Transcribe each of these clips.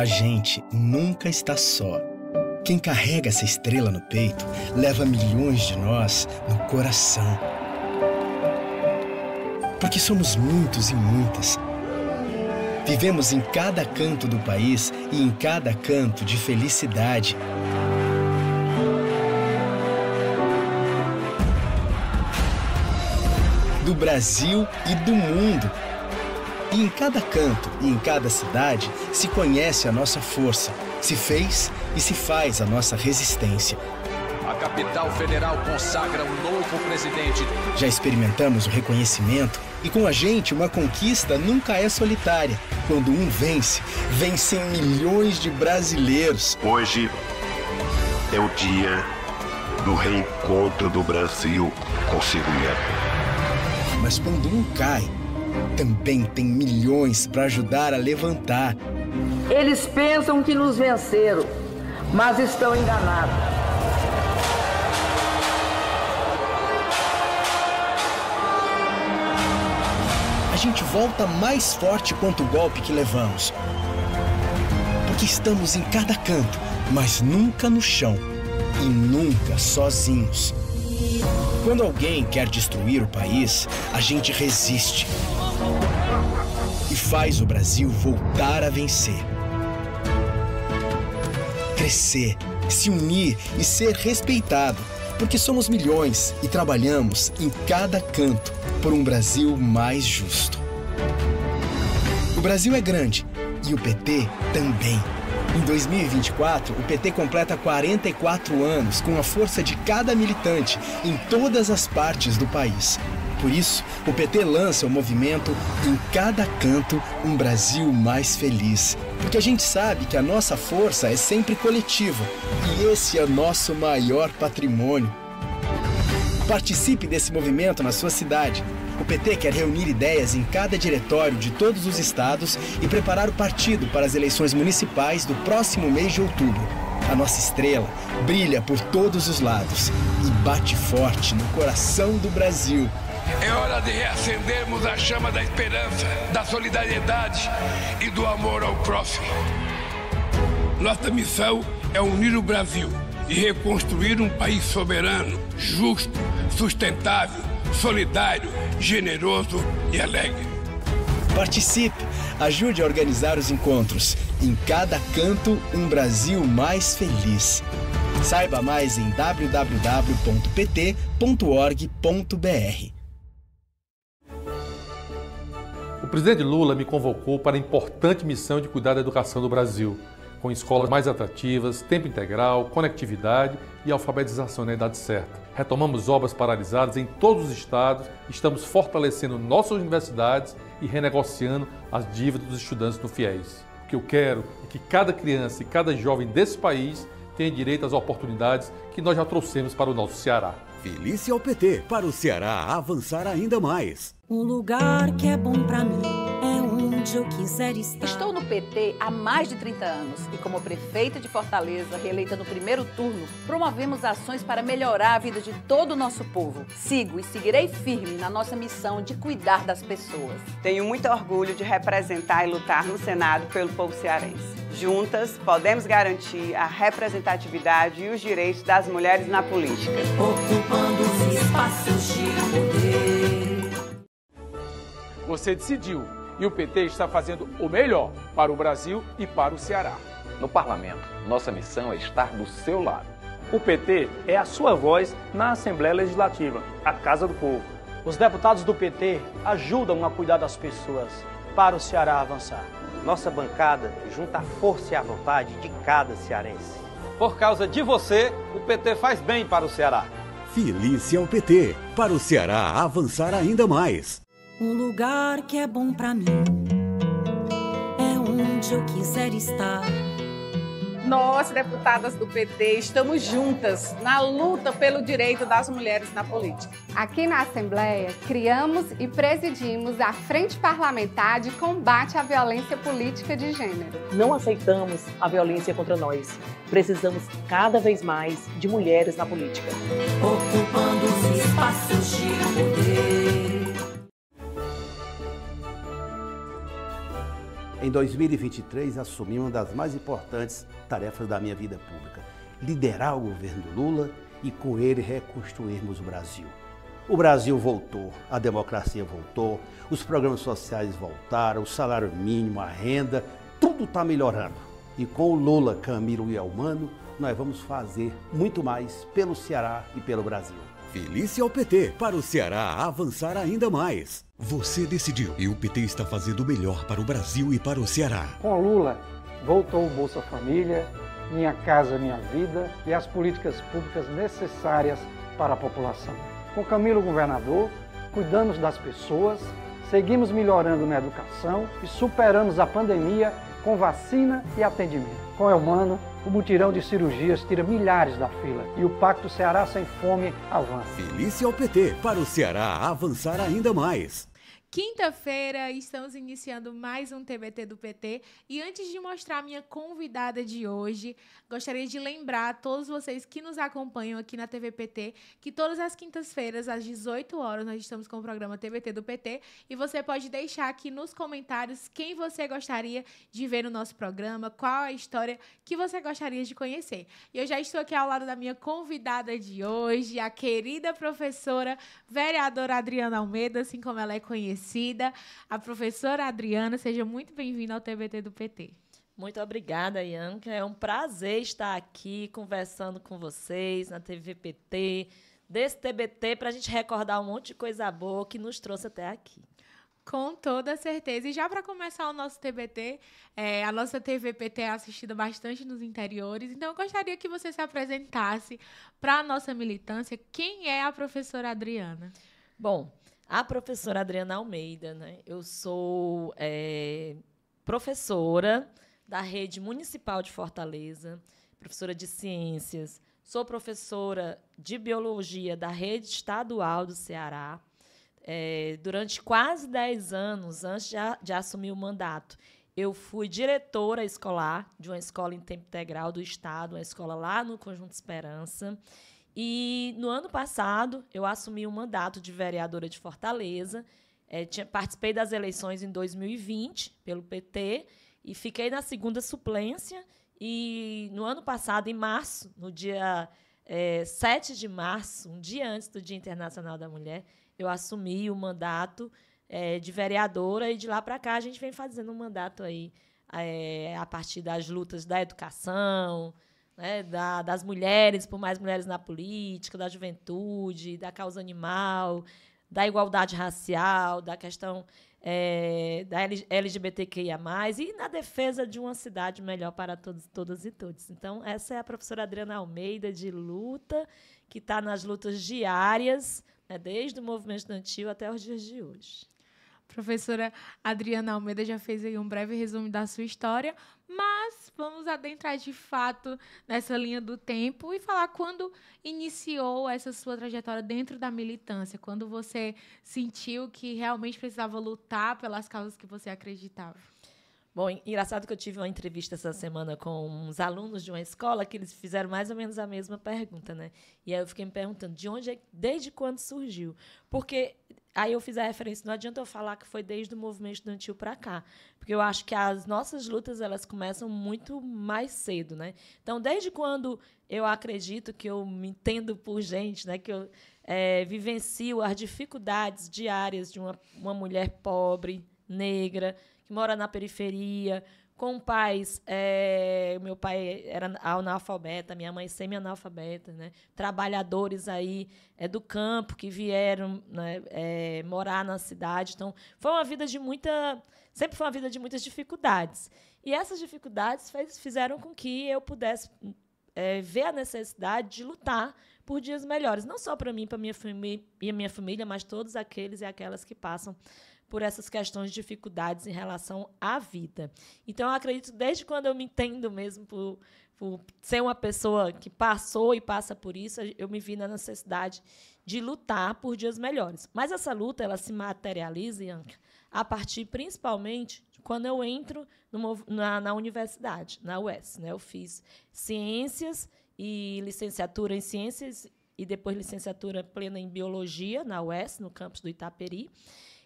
A gente nunca está só. Quem carrega essa estrela no peito leva milhões de nós no coração. Porque somos muitos e muitas. Vivemos em cada canto do país e em cada canto de felicidade. Do Brasil e do mundo. E em cada canto e em cada cidade se conhece a nossa força, se fez e se faz a nossa resistência. A capital federal consagra um novo presidente. Já experimentamos o reconhecimento e com a gente uma conquista nunca é solitária. Quando um vence, vencem milhões de brasileiros. Hoje é o dia do reencontro do Brasil consigo mesmo. Mas quando um cai, também tem milhões para ajudar a levantar. Eles pensam que nos venceram, mas estão enganados. A gente volta mais forte quanto o golpe que levamos. Porque estamos em cada canto, mas nunca no chão. E nunca sozinhos. Quando alguém quer destruir o país, a gente resiste. E faz o Brasil voltar a vencer. Crescer, se unir e ser respeitado. Porque somos milhões e trabalhamos em cada canto por um Brasil mais justo. O Brasil é grande e o PT também. Em 2024, o PT completa 44 anos com a força de cada militante em todas as partes do país. Por isso, o PT lança o movimento Em Cada Canto, um Brasil Mais Feliz. Porque a gente sabe que a nossa força é sempre coletiva e esse é o nosso maior patrimônio. Participe desse movimento na sua cidade. O PT quer reunir ideias em cada diretório de todos os estados e preparar o partido para as eleições municipais do próximo mês de outubro. A nossa estrela brilha por todos os lados e bate forte no coração do Brasil. É hora de reacendermos a chama da esperança, da solidariedade e do amor ao próximo. Nossa missão é unir o Brasil e reconstruir um país soberano, justo, sustentável, solidário, generoso e alegre. Participe, ajude a organizar os encontros. Em cada canto, um Brasil mais feliz. Saiba mais em www.pt.org.br. O presidente Lula me convocou para a importante missão de cuidar da educação do Brasil, com escolas mais atrativas, tempo integral, conectividade e alfabetização na idade certa. Retomamos obras paralisadas em todos os estados, estamos fortalecendo nossas universidades e renegociando as dívidas dos estudantes do FIES. O que eu quero é que cada criança e cada jovem desse país tenha direito às oportunidades que nós já trouxemos para o nosso Ceará. Feliz ao PT, para o Ceará avançar ainda mais. Um lugar que é bom pra mim é onde eu quiser estar. Estou no PT há mais de 30 anos e como prefeita de Fortaleza, reeleita no primeiro turno, promovemos ações para melhorar a vida de todo o nosso povo. Sigo e seguirei firme na nossa missão de cuidar das pessoas. Tenho muito orgulho de representar e lutar no Senado pelo povo cearense. Juntas, podemos garantir a representatividade e os direitos das mulheres na política. Ocupando os espaços de poder. Você decidiu e o PT está fazendo o melhor para o Brasil e para o Ceará. No Parlamento, nossa missão é estar do seu lado. O PT é a sua voz na Assembleia Legislativa, a Casa do Povo. Os deputados do PT ajudam a cuidar das pessoas para o Ceará avançar. Nossa bancada junta a força e a vontade de cada cearense. Por causa de você, o PT faz bem para o Ceará. Feliz ao PT, para o Ceará avançar ainda mais. Um lugar que é bom pra mim é onde eu quiser estar. Nós, deputadas do PT, estamos juntas na luta pelo direito das mulheres na política. Aqui na Assembleia, criamos e presidimos a Frente Parlamentar de Combate à Violência Política de Gênero. Não aceitamos a violência contra nós. Precisamos cada vez mais de mulheres na política. Ocupando os espaços de poder. Em 2023, assumi uma das mais importantes tarefas da minha vida pública: liderar o governo Lula e, com ele, reconstruirmos o Brasil. O Brasil voltou, a democracia voltou, os programas sociais voltaram, o salário mínimo, a renda, tudo está melhorando. E com o Lula, Camilo e Elmano, nós vamos fazer muito mais pelo Ceará e pelo Brasil. Felícia ao PT, para o Ceará avançar ainda mais. Você decidiu e o PT está fazendo o melhor para o Brasil e para o Ceará. Com Lula, voltou o Bolsa Família, Minha Casa Minha Vida e as políticas públicas necessárias para a população. Com Camilo governador, cuidamos das pessoas, seguimos melhorando na educação e superamos a pandemia com vacina e atendimento. Com Elmano, o mutirão de cirurgias tira milhares da fila e o Pacto Ceará Sem Fome avança. Felícia ao PT, para o Ceará avançar ainda mais. Quinta-feira, estamos iniciando mais um TBT do PT e antes de mostrar a minha convidada de hoje, gostaria de lembrar a todos vocês que nos acompanham aqui na TV PT que todas as quintas-feiras, às 18 horas, nós estamos com o programa TBT do PT e você pode deixar aqui nos comentários quem você gostaria de ver no nosso programa, qual a história que você gostaria de conhecer. E eu já estou aqui ao lado da minha convidada de hoje, a querida professora, vereadora Adriana Almeida, assim como ela é conhecida. A professora Adriana, seja muito bem-vinda ao TBT do PT. Muito obrigada, Ianca. É um prazer estar aqui conversando com vocês na TV PT, desse TBT, para a gente recordar um monte de coisa boa que nos trouxe até aqui. Com toda certeza. E já para começar o nosso TBT, a nossa TV PT é assistida bastante nos interiores, então eu gostaria que você se apresentasse para a nossa militância. Quem é a professora Adriana? Bom, a professora Adriana Almeida, né? Eu sou professora da Rede Municipal de Fortaleza, professora de Ciências, sou professora de Biologia da Rede Estadual do Ceará. Durante quase 10 anos, antes de assumir o mandato, eu fui diretora escolar de uma escola em tempo integral do Estado, uma escola lá no Conjunto Esperança. E, no ano passado, eu assumi o mandato de vereadora de Fortaleza. Participei das eleições em 2020 pelo PT e fiquei na segunda suplência. E, no ano passado, em março, no dia 7 de março, um dia antes do Dia Internacional da Mulher, eu assumi o mandato de vereadora e, de lá para cá, a gente vem fazendo um mandato aí, a partir das lutas da educação, né, das mulheres, por mais mulheres na política, da juventude, da causa animal, da igualdade racial, da questão da LGBTQIA+, e na defesa de uma cidade melhor para todos, todas e todos. Então, essa é a professora Adriana Almeida, de luta, que está nas lutas diárias, né, desde o movimento estudantil até os dias de hoje. Professora Adriana Almeida já fez aí um breve resumo da sua história, mas vamos adentrar de fato nessa linha do tempo e falar quando iniciou essa sua trajetória dentro da militância, quando você sentiu que realmente precisava lutar pelas causas que você acreditava. Bom, engraçado que eu tive uma entrevista essa semana com uns alunos de uma escola que eles fizeram mais ou menos a mesma pergunta, né? E aí eu fiquei me perguntando desde quando surgiu. Porque aí eu fiz a referência, não adianta eu falar que foi desde o movimento estudantil para cá, porque eu acho que as nossas lutas elas começam muito mais cedo, né? Então, desde quando eu acredito que eu me entendo por gente, né? Que eu vivencio as dificuldades diárias de uma mulher pobre, negra, que mora na periferia, com pais, meu pai era analfabeta, minha mãe semi-analfabeta, né? Trabalhadores aí do campo que vieram, né, morar na cidade. Então, sempre foi uma vida de muitas dificuldades. E essas dificuldades fizeram com que eu pudesse ver a necessidade de lutar por dias melhores, não só para mim, para minha família, mas todos aqueles e aquelas que passam por essas questões de dificuldades em relação à vida. Então, eu acredito, desde quando eu me entendo mesmo por ser uma pessoa que passou e passa por isso, eu me vi na necessidade de lutar por dias melhores. Mas essa luta ela se materializa, Ianca, a partir, principalmente, de quando eu entro na universidade, na UES. Né? Eu fiz ciências e licenciatura em ciências e depois licenciatura plena em biologia na UES, no campus do Itaperi.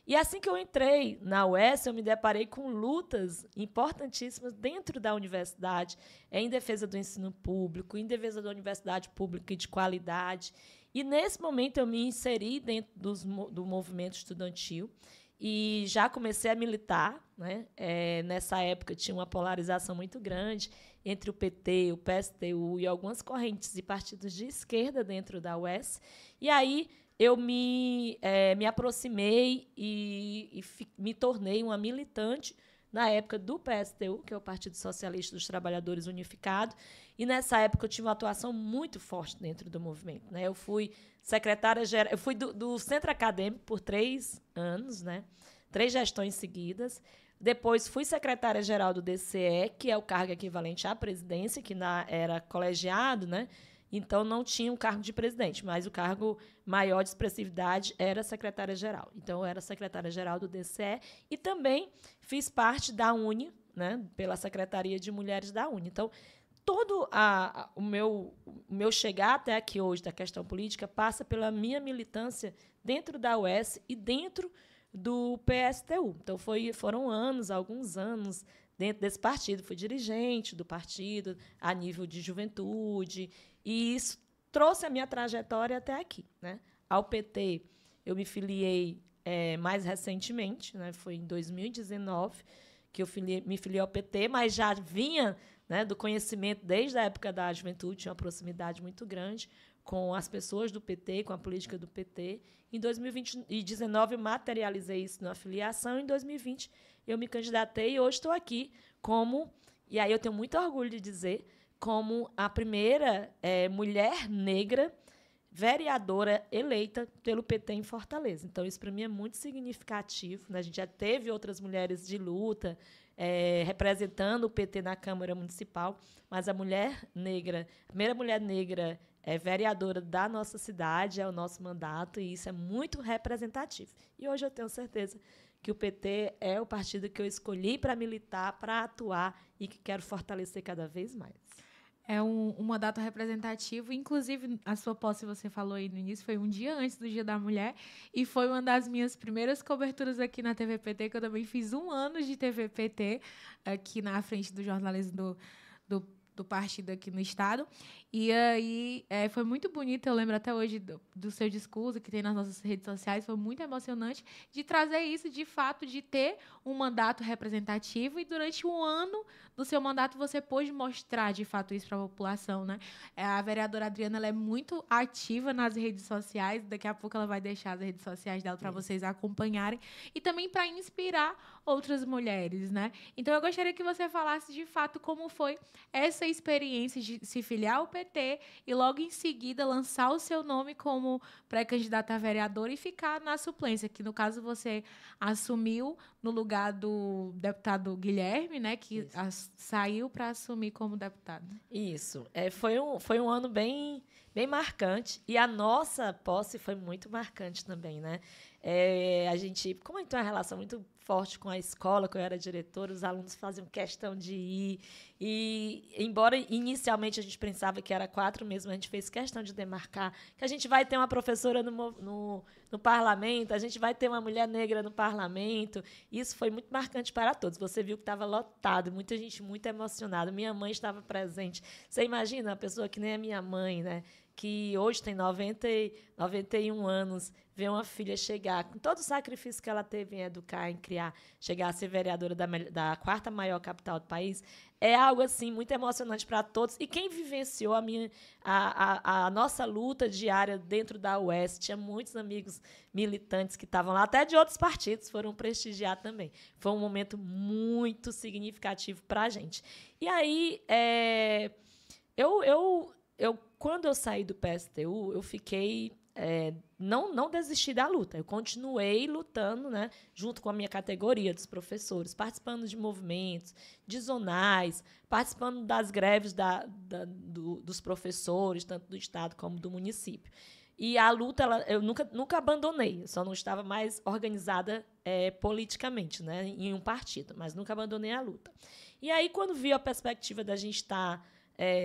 E assim que eu entrei na UES, eu me deparei com lutas importantíssimas dentro da universidade, em defesa do ensino público, em defesa da universidade pública e de qualidade. E, nesse momento, eu me inseri dentro do movimento estudantil e já comecei a militar, né? Nessa época, tinha uma polarização muito grande entre o PT, o PSTU e algumas correntes e partidos de esquerda dentro da UES. E aí eu me aproximei e me tornei uma militante na época do PSTU, que é o Partido Socialista dos Trabalhadores Unificado, e nessa época eu tive uma atuação muito forte dentro do movimento, né? Eu fui secretária-geral, eu fui do centro acadêmico por 3 anos, né? 3 gestões seguidas. Depois fui secretária-geral do DCE, que é o cargo equivalente à presidência, que era colegiado, né? Então, não tinha um cargo de presidente, mas o cargo maior de expressividade era secretária-geral. Então, eu era secretária-geral do DCE e também fiz parte da UNE, né, pela Secretaria de Mulheres da UNE. Então, todo o meu chegar até aqui hoje da questão política passa pela minha militância dentro da UES e dentro do PSTU. Então, foram alguns anos, dentro desse partido. Fui dirigente do partido a nível de juventude, e isso trouxe a minha trajetória até aqui, né? Ao PT, eu me filiei mais recentemente, né? Foi em 2019 que eu me filiei ao PT, mas já vinha, né, do conhecimento desde a época da juventude, tinha uma proximidade muito grande com as pessoas do PT, com a política do PT. Em 2019, eu materializei isso na filiação. Em 2020, eu me candidatei e hoje estou aqui e aí eu tenho muito orgulho de dizer, como a primeira mulher negra vereadora eleita pelo PT em Fortaleza. Então, isso, para mim, é muito significativo, né? A gente já teve outras mulheres de luta representando o PT na Câmara Municipal, mas a primeira mulher negra vereadora da nossa cidade, é o nosso mandato, e isso é muito representativo. E hoje eu tenho certeza que o PT é o partido que eu escolhi para militar, para atuar e que quero fortalecer cada vez mais. É um mandato representativo, inclusive a sua posse, você falou aí no início, foi um dia antes do Dia da Mulher, e foi uma das minhas primeiras coberturas aqui na TVPT, que eu também fiz 1 ano de TVPT aqui na frente do jornalismo do partido aqui no estado. E aí foi muito bonito, eu lembro até hoje do seu discurso que tem nas nossas redes sociais, foi muito emocionante de trazer isso, de fato, de ter um mandato representativo, e durante 1 ano do seu mandato você pôde mostrar, de fato, isso para a população, né? A vereadora Adriana, ela é muito ativa nas redes sociais, daqui a pouco ela vai deixar as redes sociais dela para vocês acompanharem, e também para inspirar outras mulheres, né? Então, eu gostaria que você falasse, de fato, como foi essa experiência de se filiar ao PT e logo em seguida lançar o seu nome como pré-candidata a vereadora e ficar na suplência, que no caso você assumiu no lugar do deputado Guilherme, né, que saiu para assumir como deputado. Isso. Foi um ano bem marcante, e a nossa posse foi muito marcante também, né? A gente, como a gente tem uma relação muito forte com a escola, que eu era diretora, os alunos faziam questão de ir, e embora inicialmente a gente pensava que era 4 mesmo, a gente fez questão de demarcar que a gente vai ter uma professora no parlamento, a gente vai ter uma mulher negra no parlamento. Isso foi muito marcante para todos. Você viu que estava lotado, muita gente muito emocionada. Minha mãe estava presente. Você imagina uma pessoa que nem a minha mãe, né, que hoje tem 91 anos, ver uma filha chegar, com todo o sacrifício que ela teve em educar, em criar, chegar a ser vereadora da 4ª maior capital do país, é algo assim muito emocionante para todos. E quem vivenciou a nossa luta diária dentro da UES, tinha muitos amigos militantes que estavam lá, até de outros partidos, foram prestigiar também. Foi um momento muito significativo para a gente. E aí, quando eu saí do PSTU, eu fiquei... não desisti da luta, eu continuei lutando, né, junto com a minha categoria dos professores, participando de movimentos, de zonais, participando das greves dos professores, tanto do Estado como do município. E a luta, eu nunca abandonei, eu só não estava mais organizada politicamente, né, em um partido, mas nunca abandonei a luta. E aí, quando vi a perspectiva da gente estar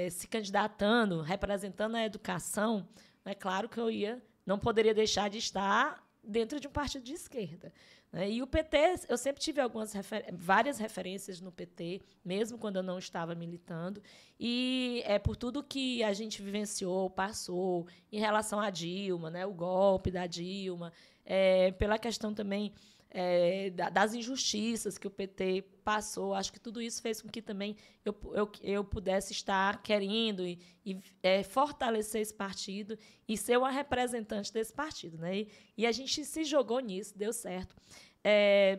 se candidatando, representando a educação, é claro que eu não poderia deixar de estar dentro de um partido de esquerda, E o PT, eu sempre tive várias referências no PT, mesmo quando eu não estava militando, e é por tudo que a gente vivenciou, passou, em relação à Dilma, né, o golpe da Dilma, pela questão também das injustiças que o PT passou. Acho que tudo isso fez com que também eu pudesse estar querendo e fortalecer esse partido e ser uma representante desse partido, né? E a gente se jogou nisso, deu certo.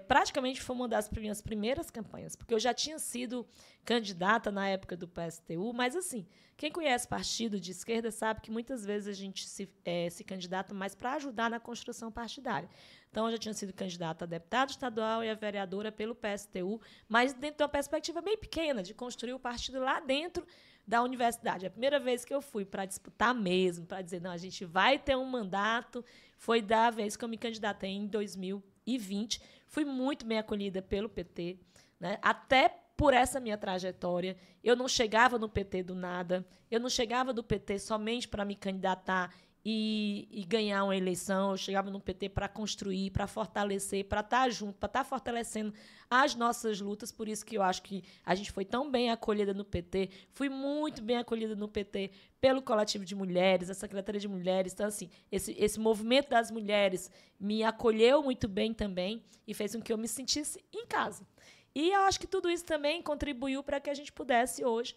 Praticamente foi uma das minhas primeiras campanhas, porque eu já tinha sido candidata na época do PSTU, mas, assim, quem conhece partido de esquerda sabe que muitas vezes a gente se candidata mais para ajudar na construção partidária. Então, eu já tinha sido candidata a deputada estadual e a vereadora pelo PSTU, mas dentro de uma perspectiva bem pequena, de construir o partido lá dentro da universidade. A primeira vez que eu fui para disputar mesmo, para dizer, não, a gente vai ter um mandato, foi da vez que eu me candidatei em 2020. Fui muito bem acolhida pelo PT, né? Até por essa minha trajetória. Eu não chegava no PT do nada, eu não chegava do PT somente para me candidatar e ganhar uma eleição. Eu chegava no PT para construir, para fortalecer, para estar junto, para estar fortalecendo as nossas lutas. Por isso que eu acho que a gente foi tão bem acolhida no PT. Fui muito bem acolhida no PT pelo Coletivo de Mulheres, a Secretaria de Mulheres. Então, assim, esse movimento das mulheres me acolheu muito bem também e fez com que eu me sentisse em casa. E eu acho que tudo isso também contribuiu para que a gente pudesse hoje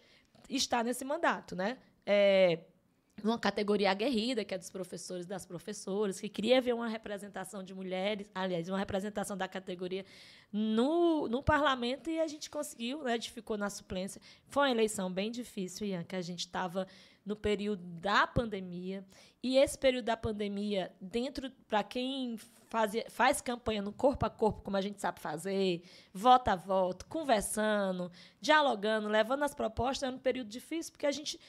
estar nesse mandato, né? Uma categoria aguerrida, que é dos professores e das professoras, que queria ver uma representação de mulheres, aliás, uma representação da categoria no parlamento, e a gente conseguiu, né? A gente ficou na suplência. Foi uma eleição bem difícil, Ian, que a gente estava no período da pandemia, e esse período da pandemia, para quem faz campanha no corpo a corpo, como a gente sabe fazer, voto a voto, conversando, dialogando, levando as propostas, é um período difícil, porque a gente,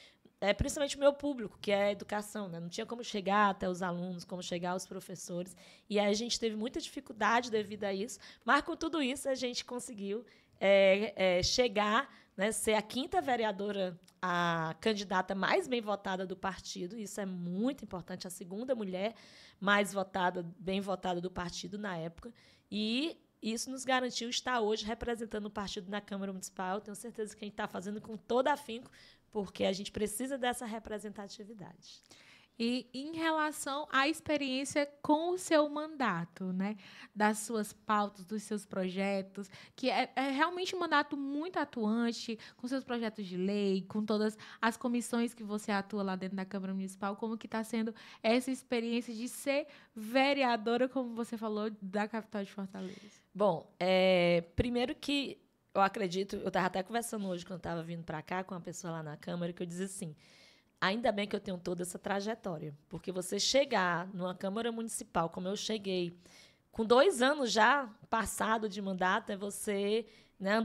principalmente o meu público, que é a educação, né? Não tinha como chegar até os alunos, como chegar aos professores, e aí a gente teve muita dificuldade devido a isso, mas com tudo isso a gente conseguiu chegar, né, ser a 5ª vereadora, a candidata mais bem votada do partido. Isso é muito importante, a 2ª mulher mais votada, bem votada do partido na época, e isso nos garantiu estar hoje representando o partido na Câmara Municipal. Tenho certeza que a gente está fazendo com todo afinco, porque a gente precisa dessa representatividade. E em relação à experiência com o seu mandato, né? Das suas pautas, dos seus projetos, que é realmente um mandato muito atuante, com seus projetos de lei, com todas as comissões que você atua lá dentro da Câmara Municipal, como que está sendo essa experiência de ser vereadora, como você falou, da capital de Fortaleza? Bom, primeiro que eu acredito, eu estava até conversando hoje, quando estava vindo para cá, com uma pessoa lá na Câmara, que eu dizia assim, ainda bem que eu tenho toda essa trajetória, porque você chegar numa Câmara Municipal, como eu cheguei, com 2 anos já passado de mandato, é você, né,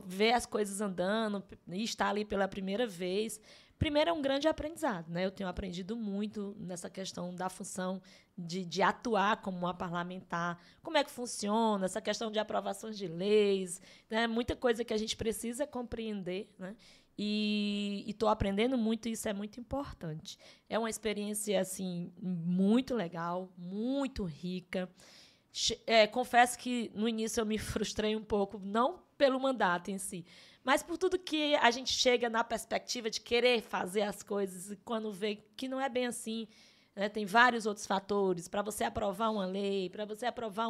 ver as coisas andando, e estar ali pela primeira vez. Primeiro, é um grande aprendizado, né? Eu tenho aprendido muito nessa questão da função de atuar como uma parlamentar, como é que funciona, essa questão de aprovações de leis, né? Muita coisa que a gente precisa compreender, né? E estou aprendendo muito, e isso é muito importante. É uma experiência assim, muito legal, muito rica. Confesso que, no início, eu me frustrei um pouco, não pelo mandato em si, mas por tudo que a gente chega na perspectiva de querer fazer as coisas, e quando vê que não é bem assim, né, tem vários outros fatores para você aprovar uma lei, para você aprovar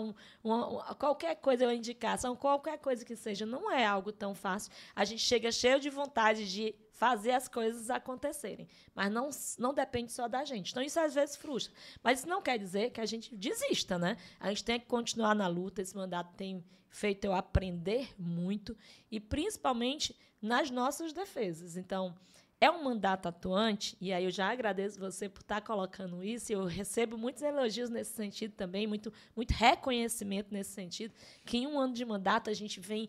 qualquer coisa, uma indicação, qualquer coisa que seja, não é algo tão fácil. A gente chega cheio de vontade de fazer as coisas acontecerem, mas não depende só da gente. Então, isso às vezes frustra. Mas isso não quer dizer que a gente desista, né? A gente tem que continuar na luta. Esse mandato tem feito eu aprender muito, e principalmente nas nossas defesas. Então, é um mandato atuante, e aí eu já agradeço você por estar colocando isso, e eu recebo muitos elogios nesse sentido também, muito reconhecimento nesse sentido, que em 1 ano de mandato a gente vem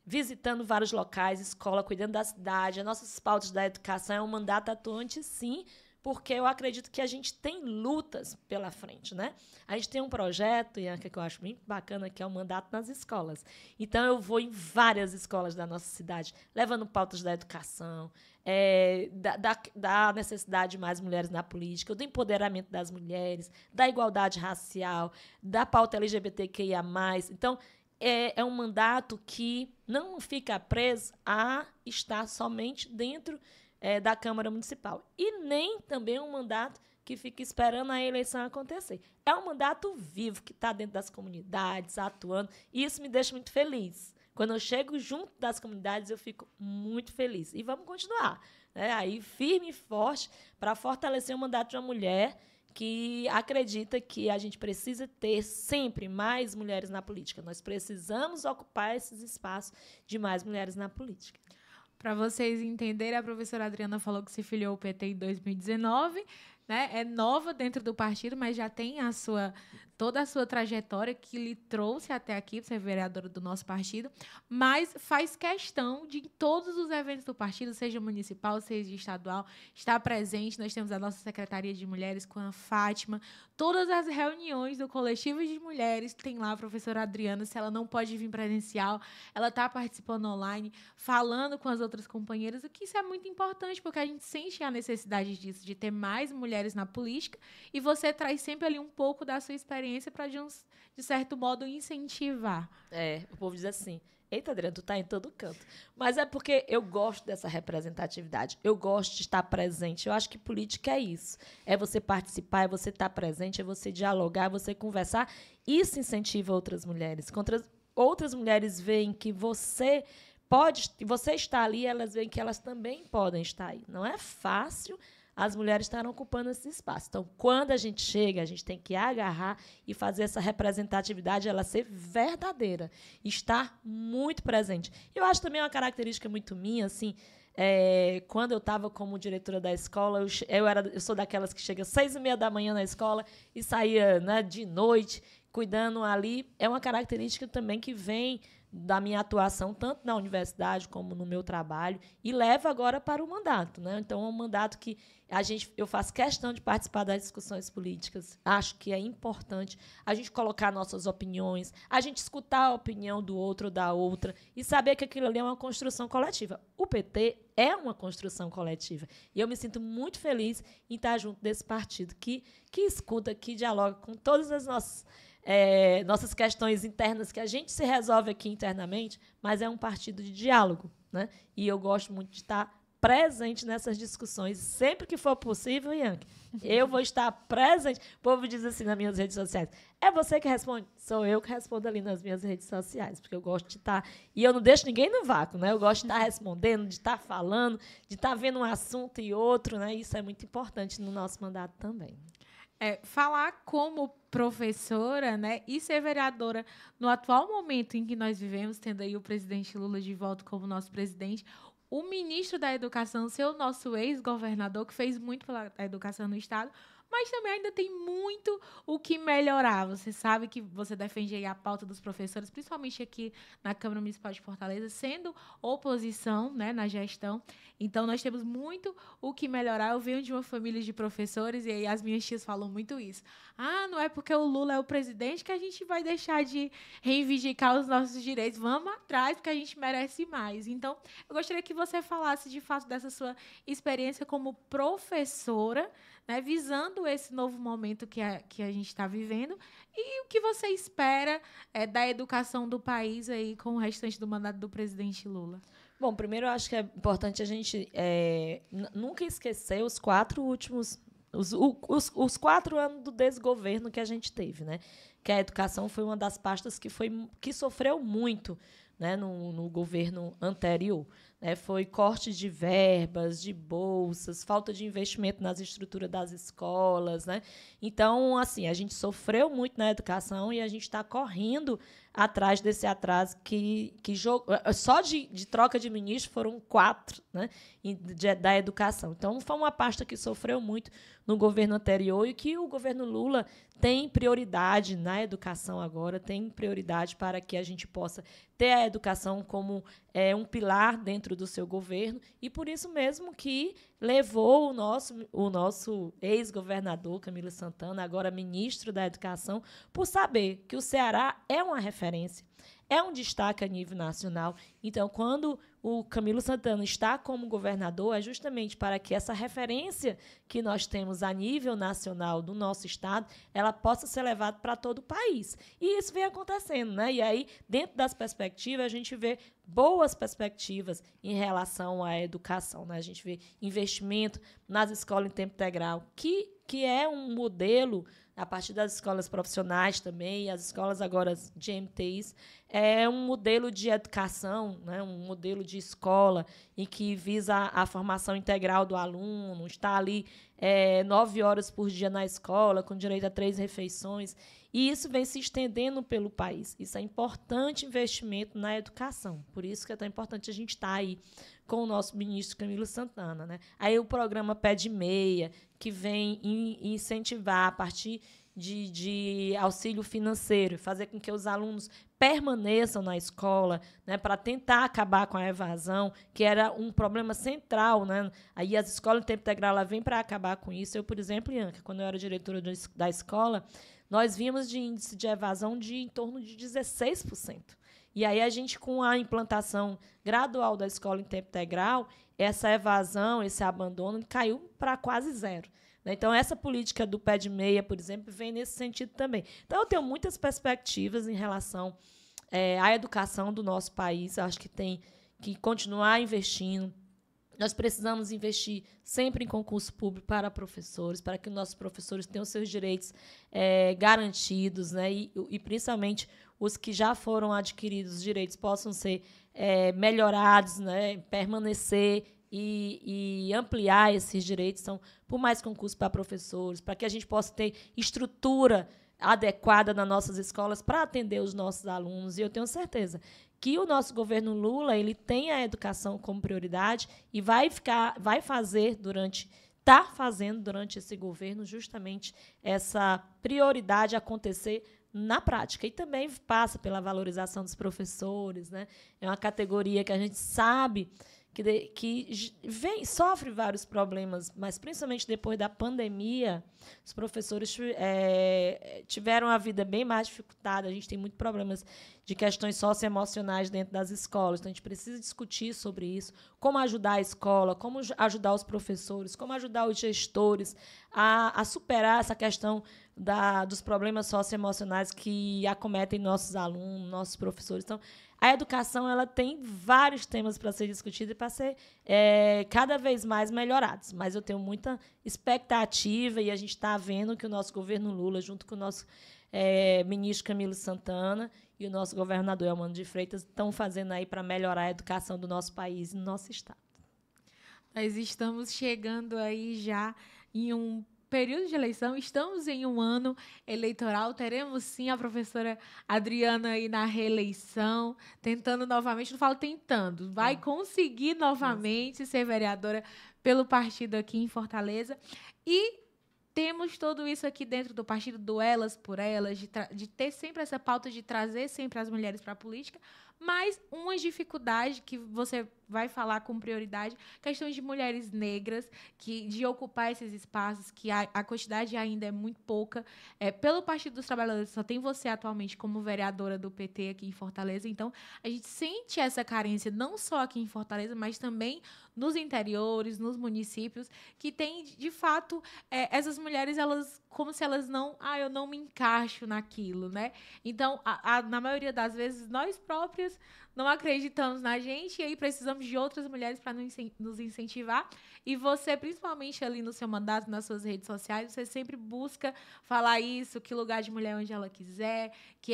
visitando vários locais, escola, cuidando da cidade, as nossas pautas da educação. É um mandato atuante, sim, porque eu acredito que a gente tem lutas pela frente, né? A gente tem um projeto, Ianca, que eu acho muito bacana, que é o Mandato nas Escolas. Então, eu vou em várias escolas da nossa cidade, levando pautas da educação, da necessidade de mais mulheres na política, do empoderamento das mulheres, da igualdade racial, da pauta LGBTQIA+. Então, é um mandato que não fica preso a estar somente dentro da Câmara Municipal. E nem também um mandato que fica esperando a eleição acontecer. É um mandato vivo, que está dentro das comunidades, atuando, e isso me deixa muito feliz. Quando eu chego junto das comunidades, eu fico muito feliz. E vamos continuar, né? Aí, firme e forte, para fortalecer o mandato de uma mulher que acredita que a gente precisa ter sempre mais mulheres na política. Nós precisamos ocupar esses espaços de mais mulheres na política. Para vocês entenderem, a professora Adriana falou que se filiou ao PT em 2019, né? É nova dentro do partido, mas já tem toda a sua trajetória que lhe trouxe até aqui para ser vereadora do nosso partido, mas faz questão de, em todos os eventos do partido, seja municipal, seja estadual, estar presente. Nós temos a nossa Secretaria de Mulheres com a Fátima, todas as reuniões do coletivo de mulheres, tem lá a professora Adriana. Se ela não pode vir presencial, ela está participando online, falando com as outras companheiras, o que isso é muito importante, porque a gente sente a necessidade disso, de ter mais mulheres na política, e você traz sempre ali um pouco da sua experiência para, de certo modo, incentivar. O povo diz assim, eita, Adriana, tu tá em todo canto. Mas é porque eu gosto dessa representatividade, eu gosto de estar presente. Eu acho que política é isso. É você participar, é você estar presente, é você dialogar, é você conversar. Isso incentiva outras mulheres. Quando outras mulheres veem que você está ali, elas veem que elas também podem estar aí. Não é fácil as mulheres estarem ocupando esse espaço. Então, quando a gente chega, a gente tem que agarrar e fazer essa representatividade, ela ser verdadeira, estar muito presente. Eu acho também uma característica muito minha, assim, quando eu estava como diretora da escola, eu sou daquelas que chega às 6h30 da manhã na escola e saía, né, de noite, cuidando ali. É uma característica também que vem da minha atuação, tanto na universidade como no meu trabalho, e leva agora para o mandato, né? Então, é um mandato que eu faço questão de participar das discussões políticas. Acho que é importante a gente colocar nossas opiniões, a gente escutar a opinião do outro ou da outra e saber que aquilo ali é uma construção coletiva. O PT é uma construção coletiva. E eu me sinto muito feliz em estar junto desse partido que escuta, que dialoga com todas as nossas questões internas, que a gente se resolve aqui internamente, mas é um partido de diálogo, né? E eu gosto muito de estar presente nessas discussões, sempre que for possível, Ianca. Eu vou estar presente. O povo diz assim nas minhas redes sociais, é você que responde? Sou eu que respondo ali nas minhas redes sociais, porque eu gosto de estar... E eu não deixo ninguém no vácuo, né? Eu gosto de estar respondendo, de estar falando, de estar vendo um assunto e outro, né? Isso é muito importante no nosso mandato também. Falar como professora, né, e ser vereadora no atual momento em que nós vivemos, tendo aí o presidente Lula de volta como nosso presidente, o ministro da Educação ser o nosso ex-governador, que fez muito pela educação no Estado, mas também ainda tem muito o que melhorar. Você sabe que você defende aí a pauta dos professores, principalmente aqui na Câmara Municipal de Fortaleza, sendo oposição, né, na gestão. Então, nós temos muito o que melhorar. Eu venho de uma família de professores e aí as minhas tias falam muito isso. Não é porque o Lula é o presidente que a gente vai deixar de reivindicar os nossos direitos. Vamos atrás, porque a gente merece mais. Então, eu gostaria que você falasse, de fato, dessa sua experiência como professora, né, visando esse novo momento que a gente está vivendo, e o que você espera da educação do país aí com o restante do mandato do presidente Lula. Bom, primeiro eu acho que é importante a gente nunca esquecer os 4 últimos... Os 4 anos do desgoverno que a gente teve, né? Que a educação foi uma das pastas que sofreu muito, né, no governo anterior. Foi corte de verbas, de bolsas, falta de investimento nas estruturas das escolas, né? Então, assim, a gente sofreu muito na educação e a gente está correndo atrás desse atraso só de troca de ministro foram 4, né, da educação. Então, foi uma pasta que sofreu muito no governo anterior e que o governo Lula tem prioridade na educação agora, tem prioridade para que a gente possa ter a educação como um pilar dentro dentro do seu governo, e por isso mesmo que levou o nosso ex-governador, Camilo Santana, agora ministro da Educação, por saber que o Ceará é uma referência, é um destaque a nível nacional. Então, quando o Camilo Santana está como governador, é justamente para que essa referência que nós temos a nível nacional do nosso estado, ela possa ser levada para todo o país. E isso vem acontecendo, né? E aí, dentro das perspectivas, a gente vê boas perspectivas em relação à educação, né? A gente vê investimento nas escolas em tempo integral, que é um modelo a partir das escolas profissionais também, as escolas agora de MTIs, é um modelo de educação, né, um modelo de escola em que visa a formação integral do aluno, está ali 9 horas por dia na escola, com direito a 3 refeições, e isso vem se estendendo pelo país. Isso é importante investimento na educação, por isso que é tão importante a gente estar aí com o nosso ministro Camilo Santana, né? Aí o programa Pé de Meia, que vem incentivar a partir de auxílio financeiro, fazer com que os alunos permaneçam na escola, né, para tentar acabar com a evasão, que era um problema central, né? Aí as escolas em tempo integral ela vem para acabar com isso. Eu, por exemplo, Ianca, quando eu era diretora da escola, nós vimos de índice de evasão de em torno de 16%. E aí a gente, com a implantação gradual da escola em tempo integral, essa evasão, esse abandono caiu para quase zero. Então, essa política do pé de meia, por exemplo, vem nesse sentido também. Então, eu tenho muitas perspectivas em relação à educação do nosso país. Eu acho que tem que continuar investindo. Nós precisamos investir sempre em concurso público para professores, para que nossos professores tenham seus direitos garantidos, né? E principalmente os que já foram adquiridos, os direitos possam ser melhorados, né? Permanecer e ampliar esses direitos. Então, por mais concurso para professores, para que a gente possa ter estrutura adequada nas nossas escolas para atender os nossos alunos. E eu tenho certeza que o nosso governo Lula ele tem a educação como prioridade e está fazendo durante esse governo justamente essa prioridade acontecer na prática. E também passa pela valorização dos professores, né? É uma categoria que a gente sabe que sofre vários problemas, mas principalmente depois da pandemia, os professores tiveram a vida bem mais dificultada. A gente tem muitos problemas de questões socioemocionais dentro das escolas, então a gente precisa discutir sobre isso, como ajudar a escola, como ajudar os professores, como ajudar os gestores a superar essa questão dos problemas socioemocionais que acometem nossos alunos, nossos professores. Então, a educação ela tem vários temas para ser discutidos e para ser cada vez mais melhorados. Mas eu tenho muita expectativa e a gente está vendo que o nosso governo Lula, junto com o nosso ministro Camilo Santana e o nosso governador Elmano de Freitas, estão fazendo aí para melhorar a educação do nosso país e do nosso estado. Nós estamos chegando aí já em um período de eleição, estamos em um ano eleitoral, teremos sim a professora Adriana aí na reeleição, tentando novamente, não falo tentando, vai conseguir novamente ser vereadora pelo partido aqui em Fortaleza. E temos tudo isso aqui dentro do partido, do Elas por Elas, de ter sempre essa pauta de trazer sempre as mulheres para a política, mas uma dificuldade que você vai falar com prioridade, questões de mulheres negras, de ocupar esses espaços, que a quantidade ainda é muito pouca. Pelo Partido dos Trabalhadores, só tem você atualmente como vereadora do PT aqui em Fortaleza, então a gente sente essa carência não só aqui em Fortaleza, mas também nos interiores, nos municípios, que tem, de fato, essas mulheres, elas como se elas eu não me encaixo naquilo, né? Então, na maioria das vezes, nós próprias não acreditamos na gente e aí precisamos de outras mulheres para nos incentivar. E você, principalmente ali no seu mandato, nas suas redes sociais, você sempre busca falar isso, que lugar de mulher onde ela quiser, que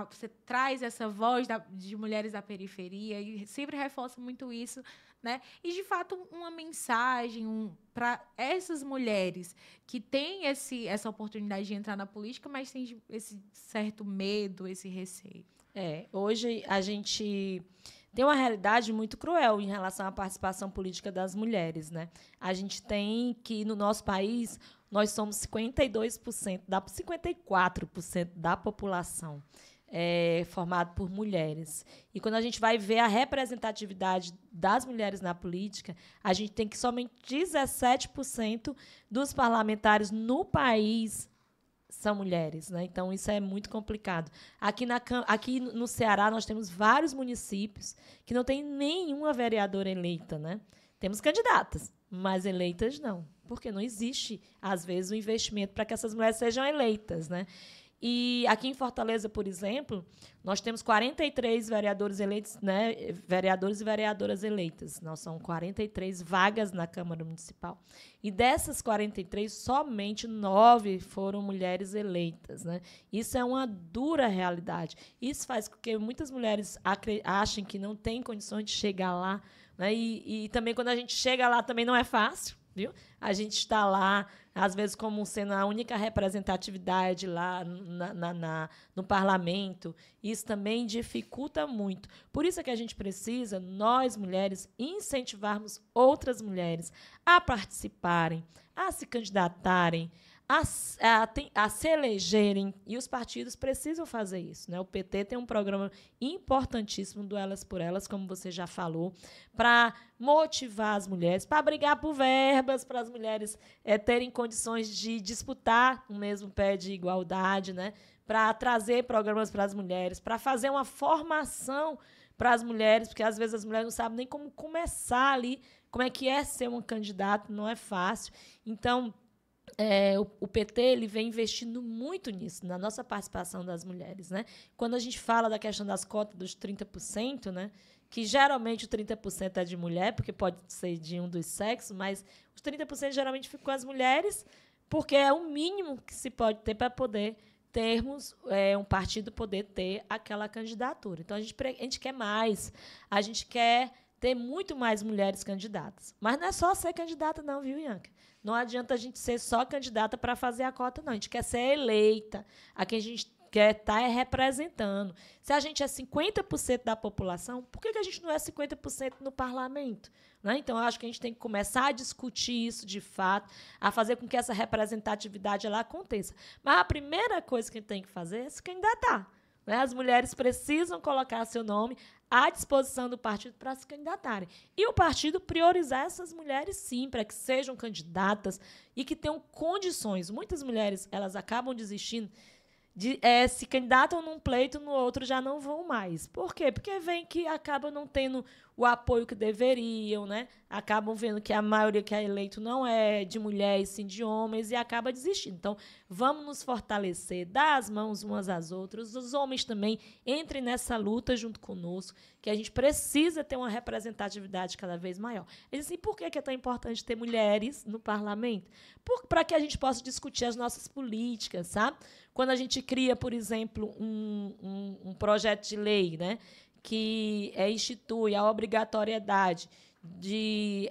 você traz essa voz de mulheres da periferia e sempre reforça muito isso, né? E, de fato, uma mensagem para essas mulheres que têm essa oportunidade de entrar na política, mas têm esse certo medo, esse receio. Hoje a gente tem uma realidade muito cruel em relação à participação política das mulheres, né? A gente tem que, no nosso país, nós somos 54% da população. formado por mulheres. E quando a gente vai ver a representatividade das mulheres na política, a gente tem que somente 17% dos parlamentares no país são mulheres, né? Então, isso é muito complicado. Aqui no Ceará, nós temos vários municípios que não tem nenhuma vereadora eleita, né? Temos candidatas, mas eleitas não, porque não existe, às vezes, o investimento para que essas mulheres sejam eleitas, né? E aqui em Fortaleza, por exemplo, nós temos 43 vereadores eleitos, né? Vereadores e vereadoras eleitas. Nós são 43 vagas na Câmara Municipal. E dessas 43, somente 9 foram mulheres eleitas, né? Isso é uma dura realidade. Isso faz com que muitas mulheres achem que não têm condições de chegar lá, né? E também, quando a gente chega lá, também não é fácil, viu? A gente está lá, às vezes, como sendo a única representatividade lá no parlamento. Isso também dificulta muito. Por isso é que a gente precisa, nós, mulheres, incentivarmos outras mulheres a participarem, a se candidatarem, a se elegerem, e os partidos precisam fazer isso, né? O PT tem um programa importantíssimo do Elas por Elas, como você já falou, para motivar as mulheres, para brigar por verbas, para as mulheres terem condições de disputar o mesmo pé de igualdade, né? Para trazer programas para as mulheres, para fazer uma formação para as mulheres, porque às vezes as mulheres não sabem nem como começar ali, como é que é ser um candidato, não é fácil. Então, o PT ele vem investindo muito nisso, na nossa participação das mulheres, né? Quando a gente fala da questão das cotas dos 30%, né? Que geralmente o 30% é de mulher, porque pode ser de um dos sexos, mas os 30% geralmente ficam com as mulheres, porque é o mínimo que se pode ter para poder termos um partido poder ter aquela candidatura. Então, a gente quer mais, a gente quer ter muito mais mulheres candidatas. Mas não é só ser candidata não, viu, Ianca? Não adianta a gente ser só candidata para fazer a cota, não. A gente quer ser eleita. A quem a gente quer estar representando. Se a gente é 50% da população, por que a gente não é 50% no parlamento? Né? Então, eu acho que a gente tem que começar a discutir isso de fato, a fazer com que essa representatividade ela aconteça. Mas a primeira coisa que a gente tem que fazer é se candidatar. Né? As mulheres precisam colocar seu nome à disposição do partido para se candidatarem. E o partido priorizar essas mulheres, sim, para que sejam candidatas e que tenham condições. Muitas mulheres elas acabam desistindo, se candidatam num pleito, no outro já não vão mais. Por quê? Porque vem que acabam não tendo o apoio que deveriam, né? Acabam vendo que a maioria que é eleito não é de mulheres, sim de homens, e acaba desistindo. Então, vamos nos fortalecer, dar as mãos umas às outras. Os homens também entrem nessa luta junto conosco, que a gente precisa ter uma representatividade cada vez maior. Eles dizem, por que é tão importante ter mulheres no parlamento? Para que a gente possa discutir as nossas políticas, sabe? Quando a gente cria, por exemplo, um projeto de lei, né, que institui a obrigatoriedade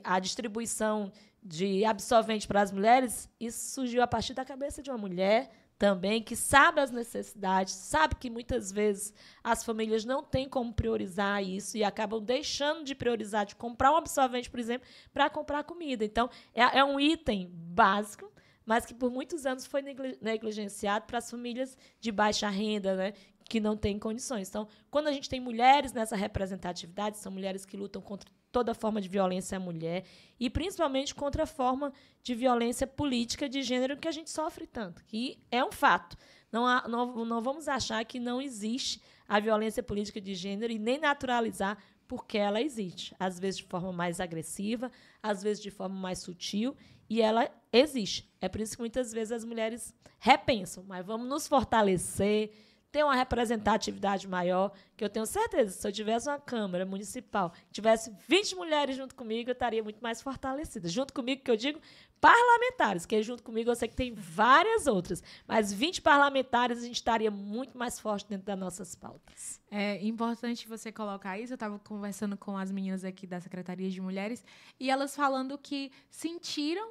a distribuição de absorvente para as mulheres, isso surgiu a partir da cabeça de uma mulher também, que sabe as necessidades, sabe que muitas vezes as famílias não têm como priorizar isso e acabam deixando de priorizar, de comprar um absorvente, por exemplo, para comprar comida. Então, é um item básico, mas que por muitos anos foi negligenciado para as famílias de baixa renda, né, que não têm condições. Então, quando a gente tem mulheres nessa representatividade, são mulheres que lutam contra toda forma de violência à mulher e principalmente contra a forma de violência política de gênero que a gente sofre tanto, que é um fato. Não vamos achar que não existe a violência política de gênero e nem naturalizar, porque ela existe. Às vezes de forma mais agressiva, às vezes de forma mais sutil, e ela existe. É por isso que muitas vezes as mulheres repensam, mas vamos nos fortalecer, ter uma representatividade maior, que eu tenho certeza, se eu tivesse uma Câmara Municipal, tivesse 20 mulheres junto comigo, eu estaria muito mais fortalecida. Junto comigo, que eu digo, parlamentares, que junto comigo eu sei que tem várias outras, mas 20 parlamentares a gente estaria muito mais forte dentro das nossas pautas. É importante você colocar isso. Eu estava conversando com as meninas aqui da Secretaria de Mulheres e elas falando que sentiram,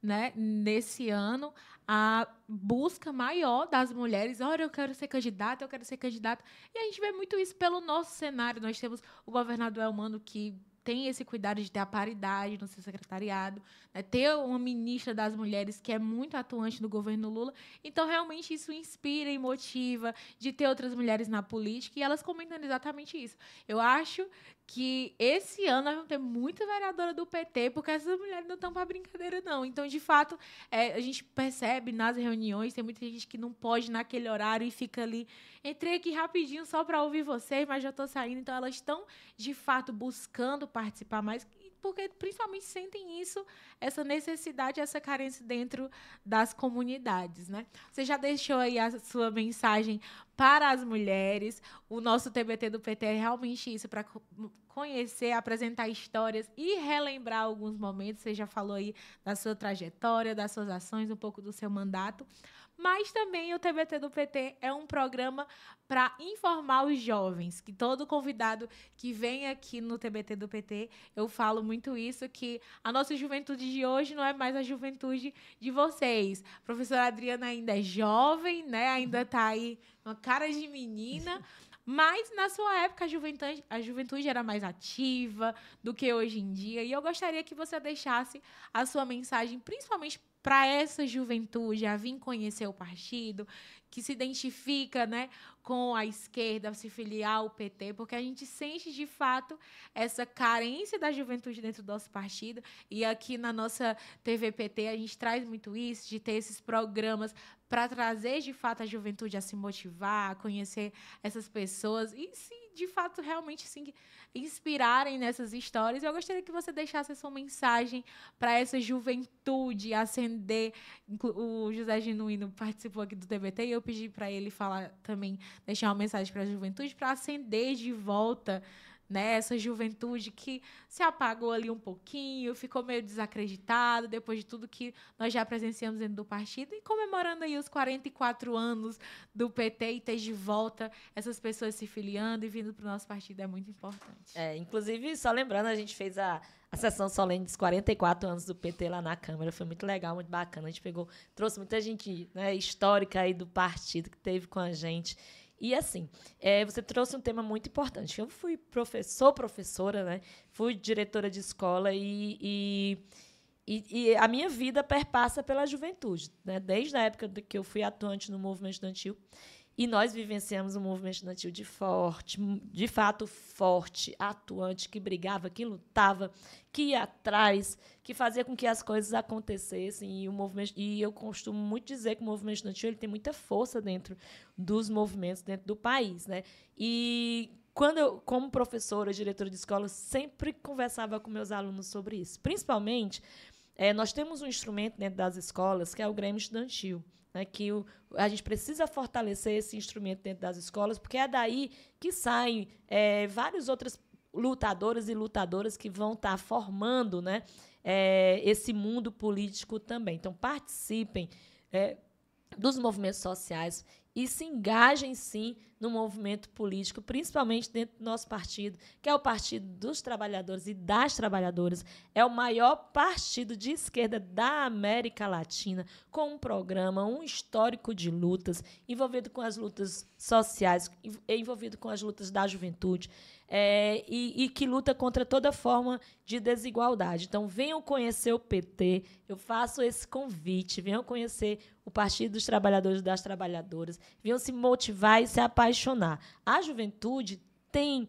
né, nesse ano, a busca maior das mulheres. Olha, eu quero ser candidata, eu quero ser candidata. E a gente vê muito isso pelo nosso cenário. Nós temos o governador Elmano, que tem esse cuidado de ter a paridade no seu secretariado, né? Ter uma ministra das mulheres que é muito atuante no governo Lula. Então, realmente, isso inspira e motiva de ter outras mulheres na política, e elas comentando exatamente isso. Eu acho que esse ano nós vamos ter muita vereadora do PT, porque essas mulheres não estão para brincadeira, não. Então, de fato, a gente percebe nas reuniões, tem muita gente que não pode ir naquele horário e fica ali. Entrei aqui rapidinho só para ouvir vocês, mas já estou saindo. Então, elas estão, de fato, buscando participar mais, porque principalmente sentem isso, essa necessidade, essa carência dentro das comunidades, né? Você já deixou aí a sua mensagem para as mulheres. O nosso TBT do PT é realmente isso, para conhecer, apresentar histórias e relembrar alguns momentos. Você já falou aí da sua trajetória, das suas ações, um pouco do seu mandato. Mas também o TBT do PT é um programa para informar os jovens, que todo convidado que vem aqui no TBT do PT, eu falo muito isso, que a nossa juventude de hoje não é mais a juventude de vocês. A professora Adriana ainda é jovem, né? Ainda está aí uma cara de menina, mas na sua época a juventude era mais ativa do que hoje em dia. E eu gostaria que você deixasse a sua mensagem, principalmente para essa juventude a vir conhecer o partido, que se identifica, né, com a esquerda, se filiar ao PT, porque a gente sente, de fato, essa carência da juventude dentro do nosso partido. E aqui na nossa TV PT a gente traz muito isso, de ter esses programas para trazer, de fato, a juventude a se motivar, a conhecer essas pessoas e se, de fato, realmente se inspirarem nessas histórias. Eu gostaria que você deixasse a sua mensagem para essa juventude acender. O José Genuíno participou aqui do TBT e eu pedi para ele falar também, deixar uma mensagem para a juventude para acender de volta, né, essa juventude que se apagou ali um pouquinho, ficou meio desacreditado depois de tudo que nós já presenciamos dentro do partido, e comemorando aí os 44 anos do PT e ter de volta essas pessoas se filiando e vindo para o nosso partido é muito importante. Inclusive, só lembrando, a gente fez a sessão solene dos 44 anos do PT lá na Câmara, foi muito legal, muito bacana, a gente trouxe muita gente, né, histórica aí do partido que teve com a gente. E, assim, você trouxe um tema muito importante. Eu sou professora, né? Fui diretora de escola e a minha vida perpassa pela juventude, né? Desde a época que eu fui atuante no movimento estudantil. E nós vivenciamos um movimento estudantil de fato forte, atuante, que brigava, que lutava, que ia atrás, que fazia com que as coisas acontecessem. E eu costumo muito dizer que o movimento estudantil ele tem muita força dentro dos movimentos dentro do país, né? E quando eu, como professora, diretora de escola, sempre conversava com meus alunos sobre isso. Principalmente, nós temos um instrumento dentro das escolas, que é o Grêmio Estudantil, né, que a gente precisa fortalecer esse instrumento dentro das escolas, porque é daí que saem vários outros lutadoras e lutadoras que vão estar formando, né, esse mundo político também. Então, participem dos movimentos sociais e se engajem, sim, no movimento político, principalmente dentro do nosso partido, que é o Partido dos Trabalhadores e das Trabalhadoras. É o maior partido de esquerda da América Latina, com um programa, um histórico de lutas, envolvido com as lutas sociais, envolvido com as lutas da juventude, e que luta contra toda forma de desigualdade. Então, venham conhecer o PT, eu faço esse convite, venham conhecer o Partido dos Trabalhadores e das Trabalhadoras, venham se motivar e se apaixonar. A juventude tem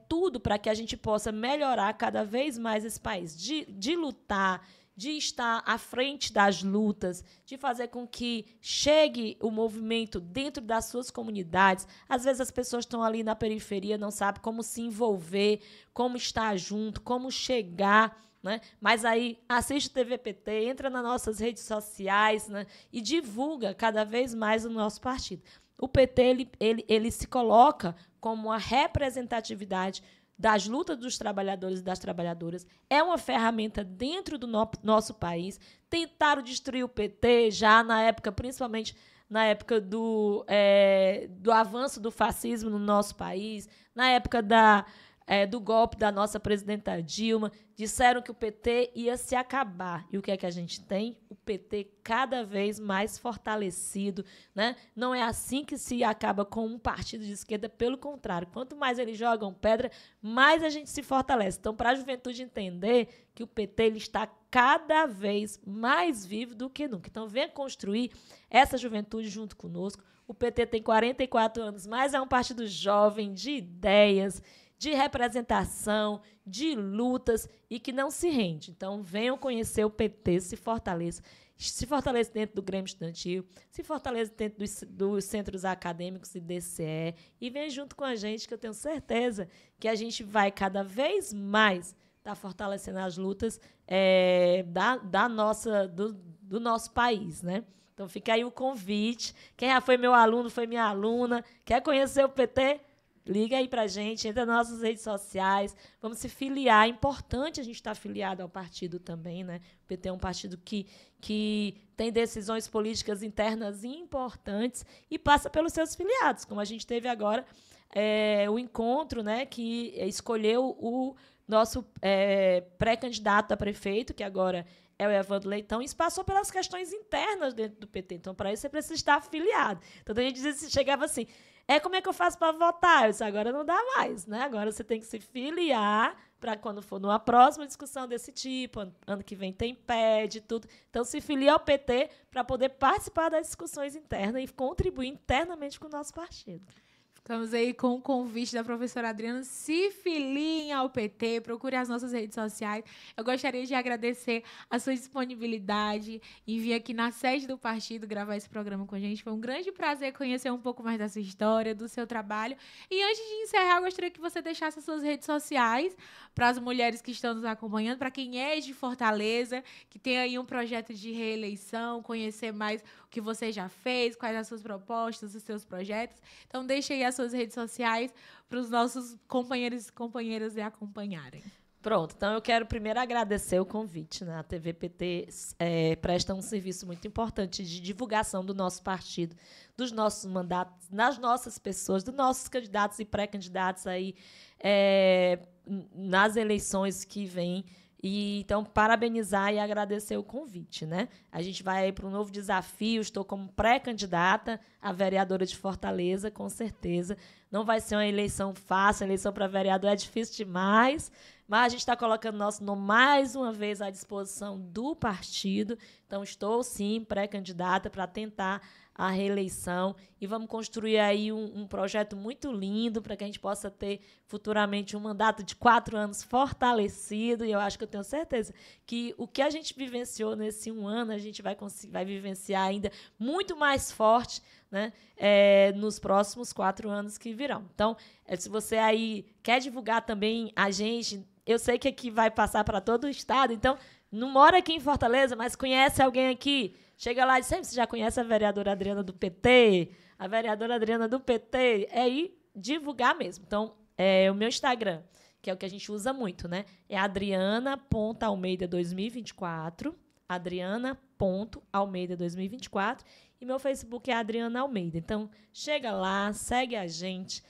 tudo para que a gente possa melhorar cada vez mais esse país, de lutar, de estar à frente das lutas, de fazer com que chegue o movimento dentro das suas comunidades. Às vezes as pessoas estão ali na periferia, não sabem como se envolver, como estar junto, como chegar, né? Mas aí assiste o TVPT, entra nas nossas redes sociais, né? E divulga cada vez mais o nosso partido. O PT ele se coloca como a representatividade das lutas dos trabalhadores e das trabalhadoras, é uma ferramenta dentro do nosso país. Tentaram destruir o PT já na época, principalmente na época do avanço do fascismo no nosso país, na época do golpe da nossa presidenta Dilma, disseram que o PT ia se acabar. E o que é que a gente tem? O PT cada vez mais fortalecido, né? Não é assim que se acaba com um partido de esquerda, pelo contrário. Quanto mais eles jogam pedra, mais a gente se fortalece. Então, para a juventude entender que o PT ele está cada vez mais vivo do que nunca. Então, venha construir essa juventude junto conosco. O PT tem 44 anos, mas é um partido jovem, de ideias, de representação, de lutas e que não se rende. Então, venham conhecer o PT, se fortaleça dentro do Grêmio Estudantil, se fortaleça dentro dos centros acadêmicos e DCE e vem junto com a gente, que eu tenho certeza que a gente vai cada vez mais estar fortalecendo as lutas do nosso país, né? Então, fica aí o convite. Quem já foi meu aluno, foi minha aluna, quer conhecer o PT? Liga aí pra gente, entra nas nossas redes sociais, vamos se filiar. É importante a gente estar afiliado ao partido também, né? O PT é um partido que tem decisões políticas internas importantes e passa pelos seus filiados, como a gente teve agora o encontro, né, que escolheu o nosso pré-candidato a prefeito, que agora é o Evandro Leitão, e isso passou pelas questões internas dentro do PT. Então, para isso, você precisa estar afiliado. Então, a gente chegava assim, como é que eu faço para votar? Eu disse, agora não dá mais, né? Agora você tem que se filiar para quando for numa próxima discussão desse tipo, ano que vem tem PED, tudo. Então, se filia ao PT para poder participar das discussões internas e contribuir internamente com o nosso partido. Ficamos aí com o convite da professora Adriana. Se filiem ao PT, procure as nossas redes sociais. Eu gostaria de agradecer a sua disponibilidade em vir aqui na sede do partido gravar esse programa com a gente. Foi um grande prazer conhecer um pouco mais da sua história, do seu trabalho. E antes de encerrar, eu gostaria que você deixasse as suas redes sociais para as mulheres que estão nos acompanhando, para quem é de Fortaleza, que tem aí um projeto de reeleição, conhecer mais o que você já fez, quais as suas propostas, os seus projetos. Então, deixe aí as suas redes sociais para os nossos companheiros e companheiras lhe acompanharem. Pronto, então eu quero primeiro agradecer o convite, né? A TV PT presta um serviço muito importante de divulgação do nosso partido, dos nossos mandatos, das nossas pessoas, dos nossos candidatos e pré-candidatos aí nas eleições que vêm. E, então, parabenizar e agradecer o convite, né? A gente vai aí para um novo desafio. Estou como pré-candidata a vereadora de Fortaleza, com certeza. Não vai ser uma eleição fácil, a eleição para vereador é difícil demais, mas a gente está colocando nosso nome mais uma vez à disposição do partido. Então, estou, sim, pré-candidata para tentar a reeleição e vamos construir aí um projeto muito lindo para que a gente possa ter futuramente um mandato de 4 anos fortalecido, e eu acho que eu tenho certeza que o que a gente vivenciou nesse 1 ano, a gente vai vivenciar ainda muito mais forte, né, nos próximos 4 anos que virão. Então, se você aí quer divulgar também a gente, eu sei que aqui vai passar para todo o estado, então não mora aqui em Fortaleza, mas conhece alguém aqui, chega lá e diz, você já conhece a vereadora Adriana do PT? A vereadora Adriana do PT é ir divulgar mesmo. Então, o meu Instagram, que é o que a gente usa muito, né? É adriana.almeida2024, adriana.almeida2024, e meu Facebook é Adriana Almeida. Então, chega lá, segue a gente.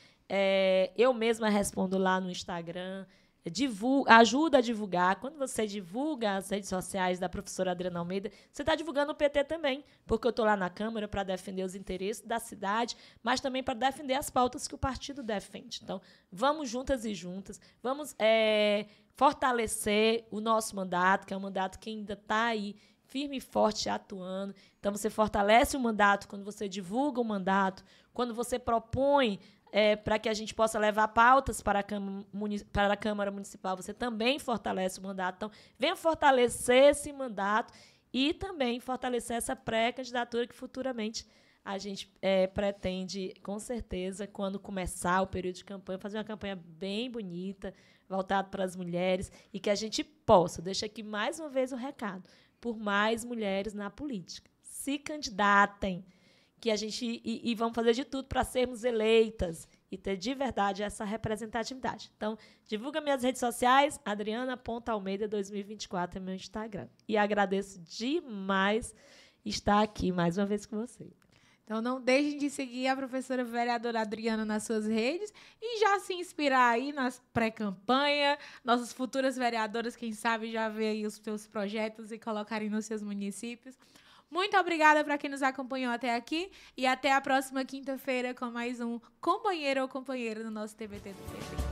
Eu mesma respondo lá no Instagram, ajuda a divulgar. Quando você divulga as redes sociais da professora Adriana Almeida, você está divulgando o PT também, porque eu estou lá na Câmara para defender os interesses da cidade, mas também para defender as pautas que o partido defende. Então, vamos juntas e juntas, vamos fortalecer o nosso mandato, que é um mandato que ainda está aí firme e forte atuando. Então, você fortalece o mandato quando você divulga o mandato, quando você propõe para que a gente possa levar pautas para a Câmara Municipal, você também fortalece o mandato. Então, venha fortalecer esse mandato e também fortalecer essa pré-candidatura que futuramente a gente pretende, com certeza, quando começar o período de campanha, fazer uma campanha bem bonita, voltada para as mulheres, e que a gente possa, deixa aqui mais uma vez o recado, por mais mulheres na política. Se candidatem, que a gente e vamos fazer de tudo para sermos eleitas e ter de verdade essa representatividade. Então, divulga minhas redes sociais, adriana.almeida2024 é meu Instagram. E agradeço demais estar aqui mais uma vez com você. Então, não deixem de seguir a professora vereadora Adriana nas suas redes e já se inspirar aí nas pré-campanha, nossas futuras vereadoras, quem sabe já ver aí os seus projetos e colocarem nos seus municípios. Muito obrigada para quem nos acompanhou até aqui e até a próxima quinta-feira com mais um companheiro ou companheira no nosso TVT do PT.